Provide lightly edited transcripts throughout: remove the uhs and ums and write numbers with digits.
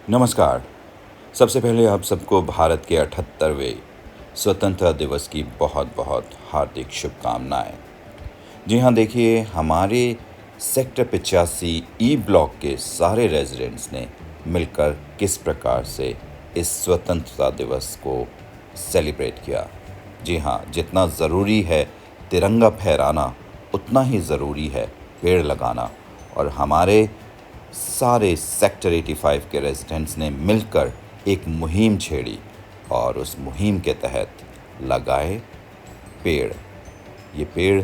नमस्कार। सबसे पहले आप सबको भारत के 78वें स्वतंत्रता दिवस की बहुत बहुत हार्दिक शुभकामनाएं। जी हाँ, देखिए हमारे सेक्टर 85 ई ब्लॉक के सारे रेजिडेंट्स ने मिलकर किस प्रकार से इस स्वतंत्रता दिवस को सेलिब्रेट किया। जी हाँ, जितना ज़रूरी है तिरंगा फहराना उतना ही ज़रूरी है पेड़ लगाना, और हमारे सारे सेक्टर 85 के रेजिडेंट्स ने मिलकर एक मुहिम छेड़ी और उस मुहिम के तहत लगाए पेड़। ये पेड़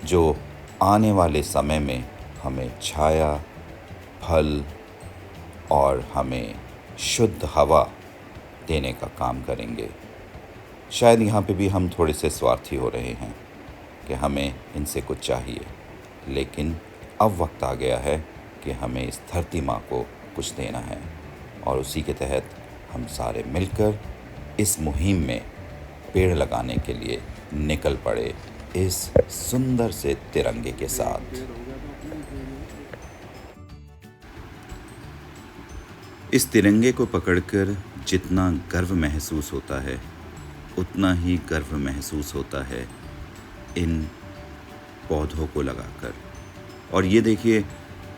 जो आने वाले समय में हमें छाया, फल और हमें शुद्ध हवा देने का काम करेंगे। शायद यहाँ पे भी हम थोड़े से स्वार्थी हो रहे हैं कि हमें इनसे कुछ चाहिए, लेकिन अब वक्त आ गया है कि हमें इस धरती माँ को कुछ देना है, और उसी के तहत हम सारे मिलकर इस मुहिम में पेड़ लगाने के लिए निकल पड़े इस सुंदर से तिरंगे के साथ। इस तिरंगे को पकड़कर जितना गर्व महसूस होता है उतना ही गर्व महसूस होता है इन पौधों को लगाकर। और ये देखिए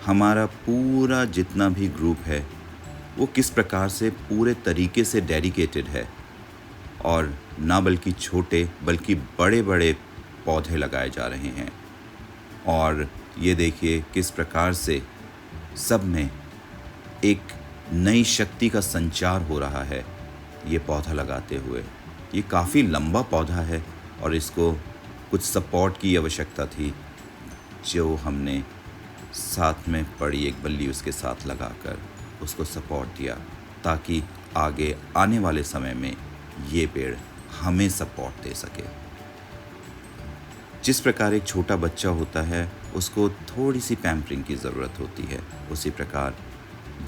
हमारा पूरा जितना भी ग्रुप है वो किस प्रकार से पूरे तरीके से डेडिकेटेड है, और ना बल्कि छोटे बल्कि बड़े बड़े पौधे लगाए जा रहे हैं। और ये देखिए किस प्रकार से सब में एक नई शक्ति का संचार हो रहा है ये पौधा लगाते हुए। ये काफ़ी लंबा पौधा है और इसको कुछ सपोर्ट की आवश्यकता थी, जो हमने साथ में पड़ी एक बल्ली उसके साथ लगाकर उसको सपोर्ट दिया, ताकि आगे आने वाले समय में ये पेड़ हमें सपोर्ट दे सके। जिस प्रकार एक छोटा बच्चा होता है उसको थोड़ी सी पैम्परिंग की ज़रूरत होती है, उसी प्रकार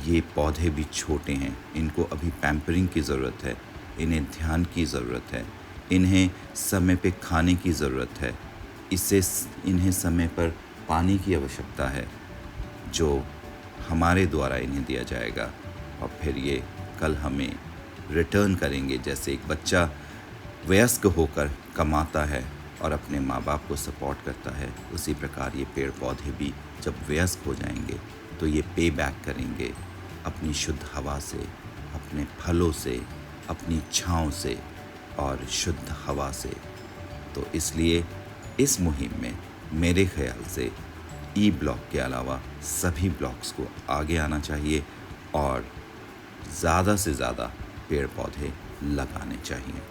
ये पौधे भी छोटे हैं, इनको अभी पैम्परिंग की ज़रूरत है, इन्हें ध्यान की ज़रूरत है, इन्हें समय पे खाने की ज़रूरत है, इन्हें समय पर पानी की आवश्यकता है, जो हमारे द्वारा इन्हें दिया जाएगा, और फिर ये कल हमें रिटर्न करेंगे। जैसे एक बच्चा वयस्क होकर कमाता है और अपने माँ बाप को सपोर्ट करता है, उसी प्रकार ये पेड़ पौधे भी जब वयस्क हो जाएंगे तो ये पे बैक करेंगे अपनी शुद्ध हवा से, अपने फलों से, अपनी छाँव से और शुद्ध हवा से। तो इसलिए इस मुहिम में मेरे ख्याल से ई ब्लॉक के अलावा सभी ब्लॉक्स को आगे आना चाहिए और ज़्यादा से ज़्यादा पेड़ पौधे लगाने चाहिए।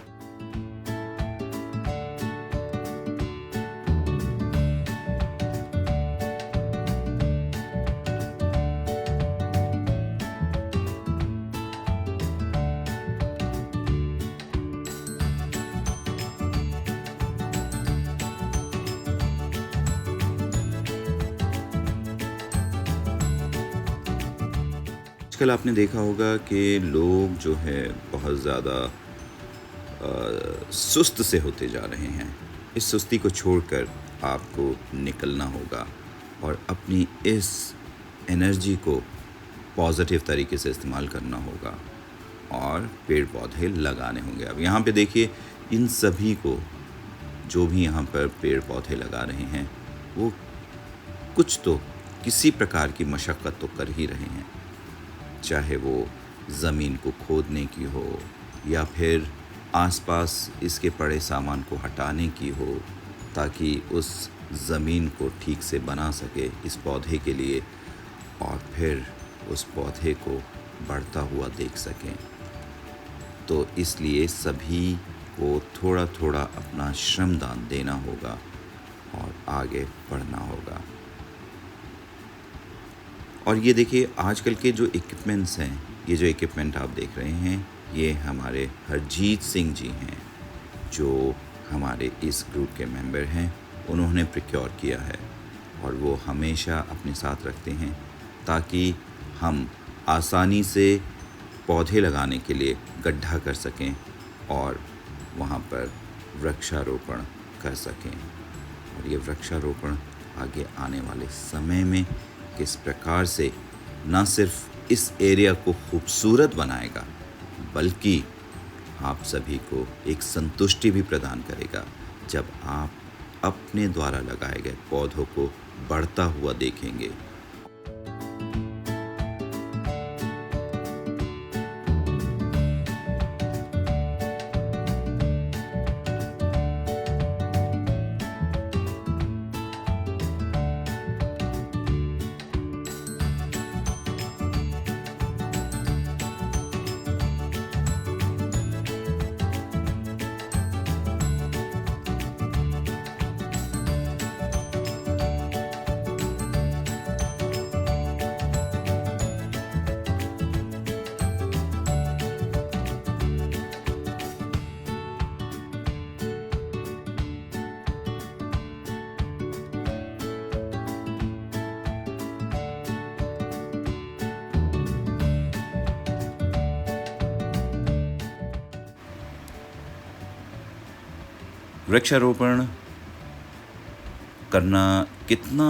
आजकल आपने देखा होगा कि लोग जो है बहुत ज़्यादा सुस्त से होते जा रहे हैं। इस सुस्ती को छोड़कर आपको निकलना होगा और अपनी इस एनर्जी को पॉजिटिव तरीके से इस्तेमाल करना होगा और पेड़ पौधे लगाने होंगे। अब यहाँ पे देखिए इन सभी को, जो भी यहाँ पर पेड़ पौधे लगा रहे हैं, वो कुछ तो किसी प्रकार की मशक्क़त तो कर ही रहे हैं, चाहे वो ज़मीन को खोदने की हो या फिर आसपास इसके पड़े सामान को हटाने की हो, ताकि उस ज़मीन को ठीक से बना सके इस पौधे के लिए, और फिर उस पौधे को बढ़ता हुआ देख सकें। तो इसलिए सभी को थोड़ा थोड़ा अपना श्रमदान देना होगा और आगे बढ़ना होगा। और ये देखिए आजकल के जो इक्विपमेंट्स हैं, ये जो इक्विपमेंट आप देख रहे हैं, ये हमारे हरजीत सिंह जी हैं, जो हमारे इस ग्रुप के मेंबर हैं। उन्होंने प्रोक्योर किया है और वो हमेशा अपने साथ रखते हैं, ताकि हम आसानी से पौधे लगाने के लिए गड्ढा कर सकें और वहाँ पर वृक्षारोपण कर सकें। और ये वृक्षारोपण आगे आने वाले समय में किस प्रकार से न सिर्फ इस एरिया को खूबसूरत बनाएगा, बल्कि आप सभी को एक संतुष्टि भी प्रदान करेगा जब आप अपने द्वारा लगाए गए पौधों को बढ़ता हुआ देखेंगे। वृक्षारोपण करना कितना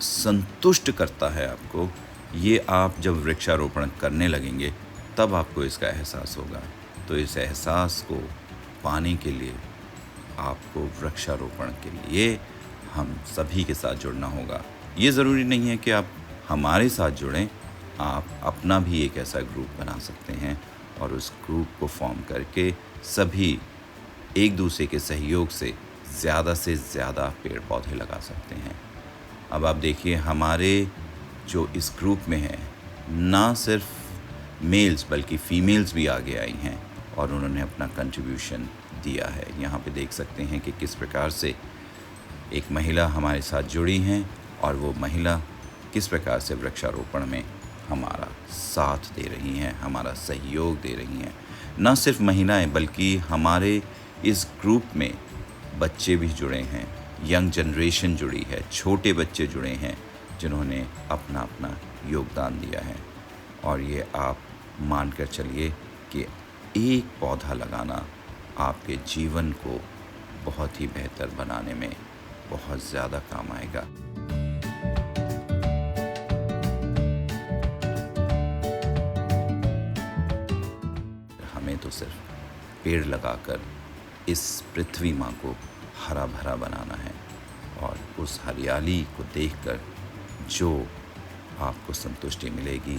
संतुष्ट करता है आपको, ये आप जब वृक्षारोपण करने लगेंगे तब आपको इसका एहसास होगा। तो इस एहसास को पाने के लिए आपको वृक्षारोपण के लिए हम सभी के साथ जुड़ना होगा। ये ज़रूरी नहीं है कि आप हमारे साथ जुड़ें, आप अपना भी एक ऐसा ग्रुप बना सकते हैं और उस ग्रुप को फॉर्म करके सभी एक दूसरे के सहयोग से ज़्यादा पेड़ पौधे लगा सकते हैं। अब आप देखिए, हमारे जो इस ग्रुप में हैं, ना सिर्फ मेल्स बल्कि फीमेल्स भी आगे आई हैं और उन्होंने अपना कंट्रीब्यूशन दिया है। यहाँ पे देख सकते हैं कि किस प्रकार से एक महिला हमारे साथ जुड़ी हैं और वो महिला किस प्रकार से वृक्षारोपण में हमारा साथ दे रही हैं, हमारा सहयोग दे रही हैं। न सिर्फ महिलाएं बल्कि हमारे इस ग्रुप में बच्चे भी जुड़े हैं, यंग जनरेशन जुड़ी है, छोटे बच्चे जुड़े हैं जिन्होंने अपना अपना योगदान दिया है। और ये आप मान कर चलिए कि एक पौधा लगाना आपके जीवन को बहुत ही बेहतर बनाने में बहुत ज़्यादा काम आएगा। हमें तो सिर्फ पेड़ लगाकर इस पृथ्वी माँ को हरा भरा बनाना है और उस हरियाली को देखकर जो आपको संतुष्टि मिलेगी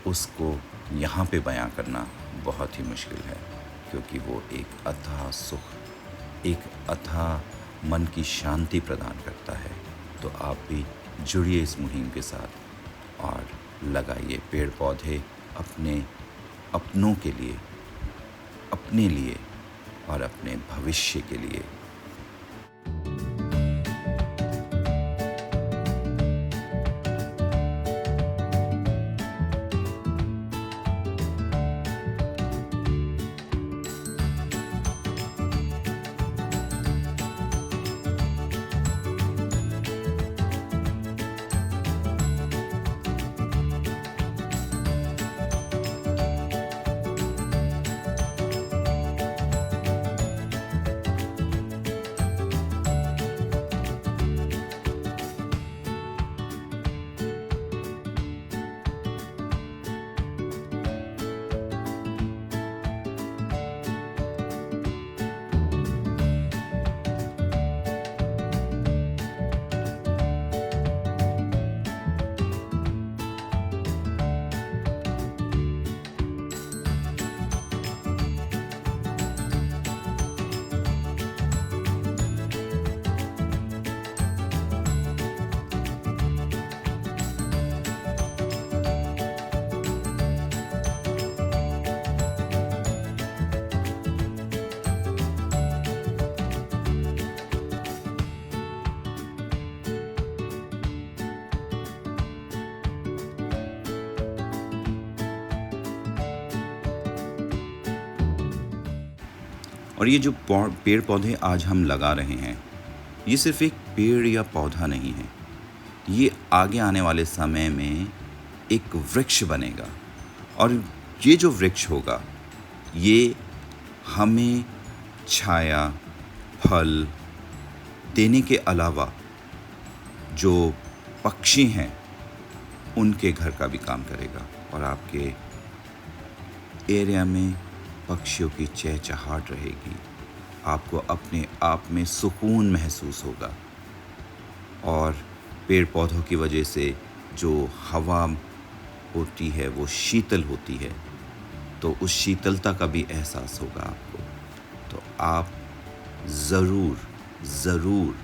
उसको यहाँ पे बयां करना बहुत ही मुश्किल है, क्योंकि वो एक अथाह सुख, एक अथाह मन की शांति प्रदान करता है। तो आप भी जुड़िए इस मुहिम के साथ और लगाइए पेड़ पौधे अपने अपनों के लिए, अपने लिए और अपने भविष्य के लिए। और ये जो पेड़ पौधे आज हम लगा रहे हैं, ये सिर्फ एक पेड़ या पौधा नहीं है, ये आगे आने वाले समय में एक वृक्ष बनेगा। और ये जो वृक्ष होगा, ये हमें छाया, फल देने के अलावा जो पक्षी हैं उनके घर का भी काम करेगा और आपके एरिया में पक्षियों की चहचहाट रहेगी। आपको अपने आप में सुकून महसूस होगा और पेड़ पौधों की वजह से जो हवा होती है वो शीतल होती है, तो उस शीतलता का भी एहसास होगा आपको। तो आप ज़रूर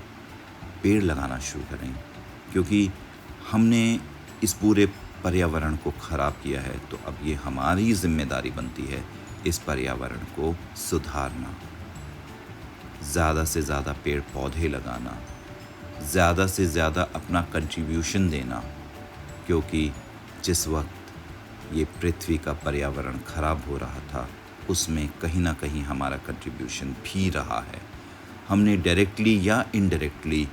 पेड़ लगाना शुरू करें, क्योंकि हमने इस पूरे पर्यावरण को ख़राब किया है, तो अब ये हमारी ज़िम्मेदारी बनती है इस पर्यावरण को सुधारना। ज़्यादा से ज़्यादा पेड़ पौधे लगाना, ज़्यादा से ज़्यादा अपना कंट्रीब्यूशन देना, क्योंकि जिस वक्त ये पृथ्वी का पर्यावरण ख़राब हो रहा था, उसमें कहीं ना कहीं हमारा कंट्रीब्यूशन भी रहा है। हमने डायरेक्टली या इनडायरेक्टली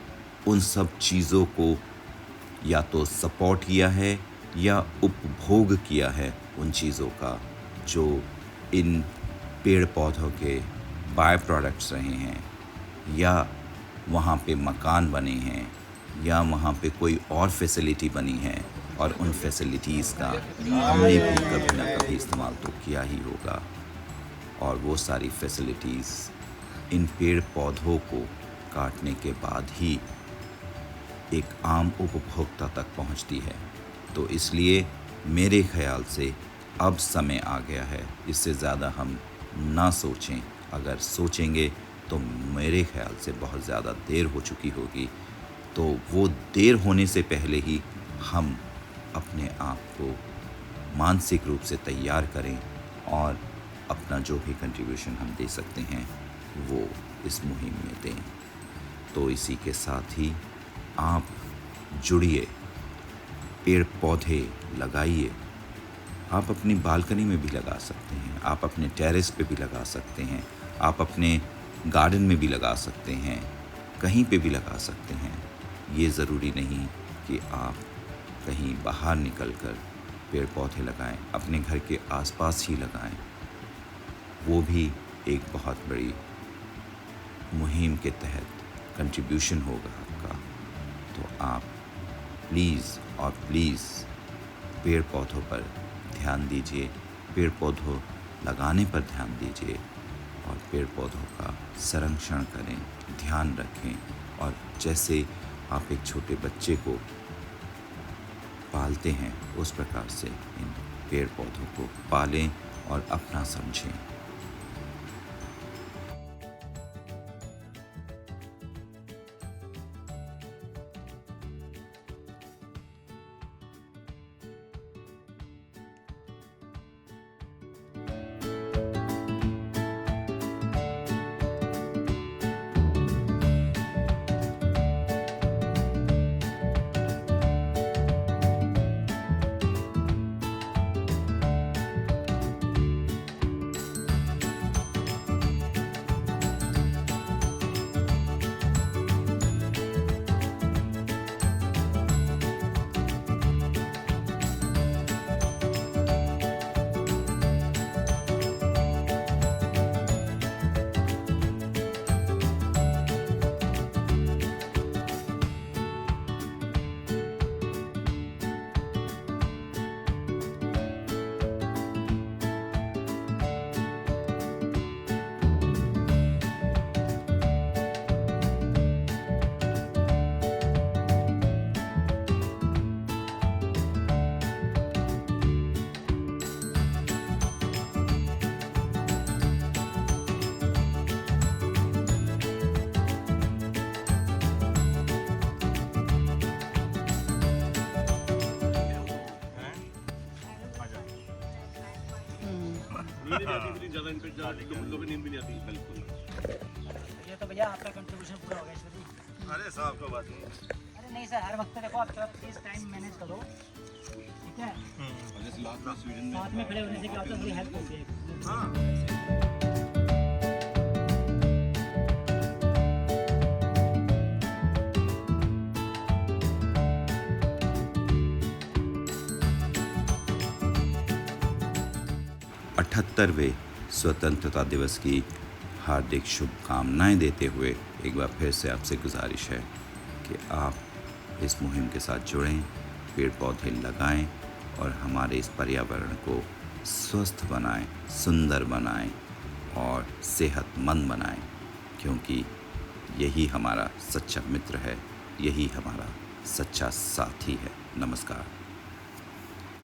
उन सब चीज़ों को या तो सपोर्ट किया है या उपभोग किया है उन चीज़ों का, जो इन पेड़ पौधों के बाय प्रोडक्ट्स रहे हैं, या वहाँ पे मकान बने हैं, या वहाँ पे कोई और फैसिलिटी बनी है, और उन फैसिलिटीज़ का हमने भी कभी ना कभी इस्तेमाल तो किया ही होगा। और वो सारी फैसिलिटीज़ इन पेड़ पौधों को काटने के बाद ही एक आम उपभोक्ता तक पहुंचती है। तो इसलिए मेरे ख़्याल से अब समय आ गया है, इससे ज़्यादा हम ना सोचें। अगर सोचेंगे तो मेरे ख़्याल से बहुत ज़्यादा देर हो चुकी होगी। तो वो देर होने से पहले ही हम अपने आप को मानसिक रूप से तैयार करें और अपना जो भी कंट्रीब्यूशन हम दे सकते हैं वो इस मुहिम में दें। तो इसी के साथ ही आप जुड़िए, पेड़ पौधे लगाइए। आप अपनी बालकनी में भी लगा सकते हैं, आप अपने टेरेस पे भी लगा सकते हैं, आप अपने गार्डन में भी लगा सकते हैं, कहीं पे भी लगा सकते हैं। ये ज़रूरी नहीं कि आप कहीं बाहर निकलकर पेड़ पौधे लगाएं, अपने घर के आसपास ही लगाएं। वो भी एक बहुत बड़ी मुहिम के तहत कंट्रीब्यूशन होगा आपका। तो आप प्लीज़ पेड़ पौधों पर ध्यान दीजिए, पेड़ पौधों लगाने पर ध्यान दीजिए, और पेड़ पौधों का संरक्षण करें, ध्यान रखें। और जैसे आप एक छोटे बच्चे को पालते हैं, उस प्रकार से इन पेड़ पौधों को पालें और अपना समझें। नींद नहीं आती, इतनी ज़्यादा इन पे लोगों को नींद भी नहीं आती। बिल्कुल। ये तो भैया आपका कंट्रीब्यूशन पूरा हो गया ईश्वर जी। अरे साहब को बात नहीं। अरे नहीं सर, हर वक्त देखो आप थोड़ा प्लीज टाइम मैनेज करो, ठीक है। जैसे लास्ट में स्वीडन में साथ में खड़े होने से क्या होता है, थोड़ी हेल्प होती है। हाँ। 78वें स्वतंत्रता दिवस की हार्दिक शुभकामनाएं देते हुए एक बार फिर से आपसे गुजारिश है कि आप इस मुहिम के साथ जुड़ें, पेड़ पौधे लगाएं और हमारे इस पर्यावरण को स्वस्थ बनाएं, सुंदर बनाएं और सेहतमंद बनाएं, क्योंकि यही हमारा सच्चा मित्र है, यही हमारा सच्चा साथी है। नमस्कार।